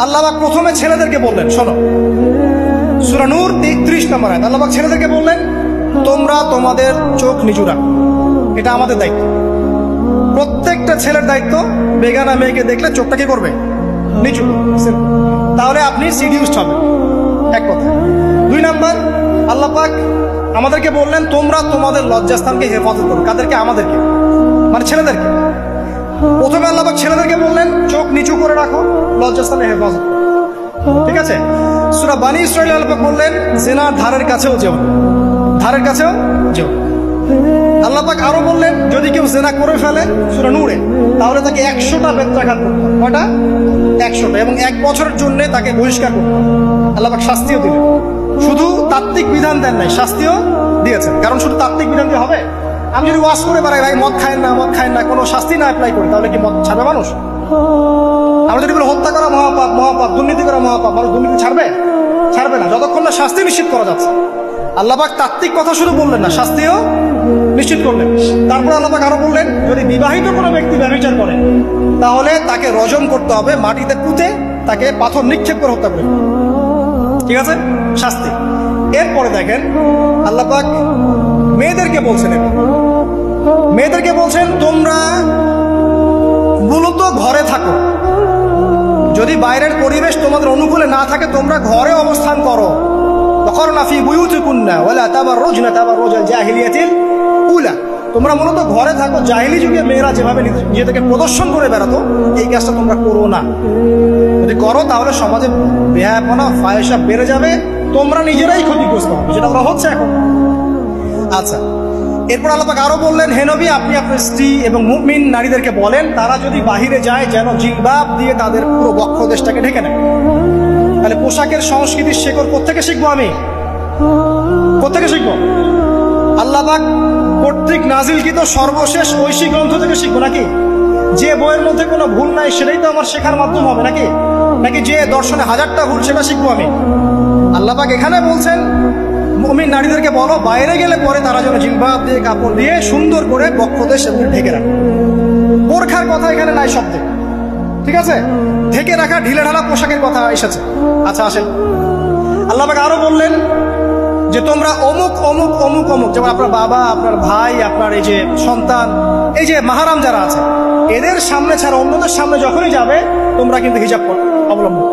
আল্লাহ পাক প্রথমে ছেলেদেরকে বললেন, শোনো, সূরা নূর 33 নম্বর আয়াত। আল্লাহ পাক ছেলেদেরকে বললেন, তোমরা তোমাদের চোখ নিচু রাখো, এটা আমাদের দায়িত্ব। প্রত্যেকটা ছেলের দায়িত্ব বেগানা মেয়েকে দেখলে চোখটা কি করবে? নিচু। তাহলে আপনি সিডিউসড হবেন, এক কথা। 2 নাম্বার, আল্লাহ পাক আমাদেরকে বললেন, তোমরা তোমাদের লজ্জাস্থানকে হেফাজত করো। কাদেরকে? আমাদেরকে, মানে ছেলেদেরকে। প্রথমে আল্লাহ পাক ছেলেদেরকে বললেন, চোখ নিচু করে রাখো, লজ্জাস্থানে হেফাজত করো। ঠিক আছে? সূরা বানী ইসরাঈল আল্লাহ পাক বললেন, জিনার ধারের কাছেও যেও না, ধারের কাছেও যেও। আল্লাহ পাক আরো বললেন, যদি কেউ জিনা করে ফেলে, সূরা নূরে, তাহলে তাকে 100টা বেত্রাঘাত করতে হবে। কয়টা? 100টা, এবং 1 বছরের জন্য তাকে বহিষ্কার করতে হবে। আল্লাহ পাক শাস্তিও দিলেন, শুধু তাত্ত্বিক বিধান দেন নাই, শাস্তিও দিয়েছেন। কারণ শুধু তাত্ত্বিক বিধান দিয়ে হবে? আমি যদি ওয়াজ করে বেড়াই, ভাই মদ খায় না, মদ খায় না, কোনো শাস্তি না অ্যাপ্লাই করি, তাহলে কি মদ ছাড়বে মানুষ? আমরা যদি বলি হত্যা করা মহাপাপ, মহাপাপ, দুর্নীতি করা মহাপাপ, মানুষ দুর্নীতি ছাড়বে? ছাড়বে না, যতক্ষণ না শাস্তি নিশ্চিত করা যাচ্ছে। আল্লাহ পাক তাত্ত্বিক কথা শুধু বললেন না, শাস্তিও নিশ্চিত করলেন। তারপর আল্লাহ পাক আরো বললেন, যদি বিবাহিত কোনো ব্যক্তি ব্যভিচার করে, তাহলে তাকে রজম করতে হবে, মাটিতে পুঁতে তাকে পাথর নিক্ষেপ করে হত্যা করে। ঠিক আছে? শাস্তি। এরপরে দেখেন আল্লাহ পাক মেয়েদেরকে বলছেন, মেয়েদেরকে বলছেন, তোমরা মূলত ঘরে থাকো, যদি বাইরের পরিবেশ তোমাদের অনুকূলে না থাকে, তোমরা ঘরে অবস্থান করো। ওয়াকরনা ফি বুয়ুতিকুন্না ওয়ালা তাবাররুজনা তাবাররুজাল জাহিলিয়াতিল উলা। তোমরা মূলত ঘরে থাকো। জাহিলি যুগে মেয়েরা যেভাবে নিজেদেরকে প্রদর্শন করে বেড়াতো, এই কাজটা তোমরা করো না। যদি করো তাহলে সমাজে বেহায়াপনা, ফায়সা বেড়ে যাবে, তোমরা নিজেরাই ক্ষতিগ্রস্ত হবে, যেটা ওরা হচ্ছে এখন। আচ্ছা, এরপর আল্লাহ পাক আরো বললেন, হে নবী, আপনি আপনার স্ত্রী এবং মুমিন নারীদেরকে বলেন, তারা যদি বাহিরে যায় যেন জিলবাব দিয়ে তাদের পুরো বক্ষদেশটাকে ঢেকে নেয়। তাহলে পোশাকের সংস্কৃতির শেকড় কোত্থেকে শিখবো? আমি কোত্থেকে শিখবো? আল্লাহ পাক কর্তৃক নাজিলকৃত সর্বশেষ ঐশী গ্রন্থ থেকে শিখবো নাকি? যে বইয়ের মধ্যে কোনো ভুল নাই সেটাই তো আমার শেখার মাধ্যম হবে নাকি? নাকি যে দর্শনে 1000টা ভুল সেটা শিখবো আমি? আল্লাহ পাক এখানে বলছেন, মুমিন নারীদেরকে বলো, বাইরে গেলে পরে তারা যেন জিলবাব দিয়ে, কাপড় দিয়ে সুন্দর করে বক্ষদেশ এবং ঢেকে রাখে। বোরখার কথা এখানে নাই শব্দে। ঠিক আছে? ঢেকে রাখা ঢিলে ঢালা পোশাকের কথা এসেছে। আচ্ছা, আসেন, আল্লাহ পাক আরো বললেন যে তোমরা অমুক অমুক অমুক অমুক, যেমন আপনার বাবা, আপনার ভাই, আপনার এই যে সন্তান, এই যে মাহারাম যারা আছে, এদের সামনে ছাড়া অন্যদের সামনে যখনই যাবে, তোমরা কিন্তু হিজাব অবলম্বন।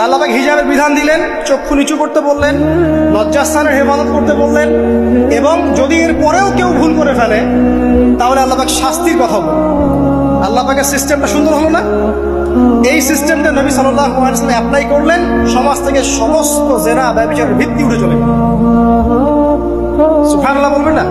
আল্লাহ পাক হিজাবের বিধান দিলেন, চক্ষু নিচু করতে বললেন, লজ্জাস্থানের হেফাজত করতে বললেন, এবং যদি এর পরেও কেউ ভুল করে ফেলে তাহলে আল্লাহ পাক শাস্তির কথা বললেন। আল্লাহ পাকের সিস্টেমটা সুন্দর হলো না? এই সিস্টেমটা নবী সাল্লাল্লাহু আলাইহি ওয়াসাল্লাম অ্যাপ্লাই করলেন, সমাজ থেকে সমস্ত জেনা ব্যভিচারের ভিত্তি উঠে চলে গেল। সুবহানাল্লাহ বলবেন না?